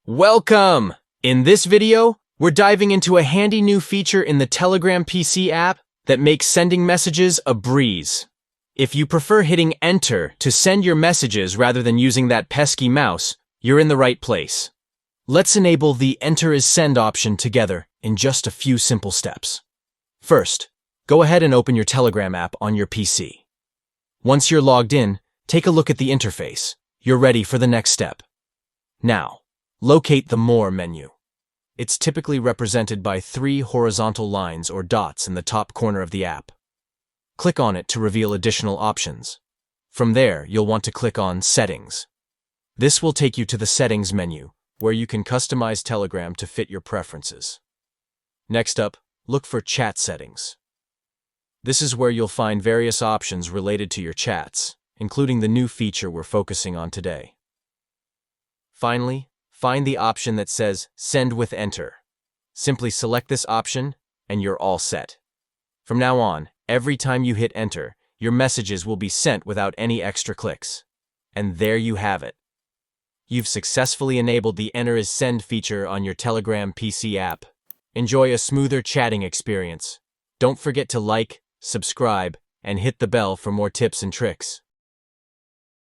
Welcome! In this video, we're diving into a handy new feature in the Telegram PC app that makes sending messages a breeze. If you prefer hitting enter to send your messages rather than using that pesky mouse, you're in the right place. Let's enable the Enter as Send option together in just a few simple steps. First, go ahead and open your Telegram app on your PC. Once you're logged in, take a look at the interface. You're ready for the next step. Now, locate the More menu. It's typically represented by 3 horizontal lines or dots in the top corner of the app. Click on it to reveal additional options. From there, you'll want to click on Settings. This will take you to the Settings menu, where you can customize Telegram to fit your preferences. Next up, look for Chat Settings. This is where you'll find various options related to your chats, including the new feature we're focusing on today. Finally, find the option that says Send with Enter. Simply select this option, and you're all set. From now on, every time you hit Enter, your messages will be sent without any extra clicks. And there you have it. You've successfully enabled the Enter as Send feature on your Telegram PC app. Enjoy a smoother chatting experience. Don't forget to like, subscribe, and hit the bell for more tips and tricks.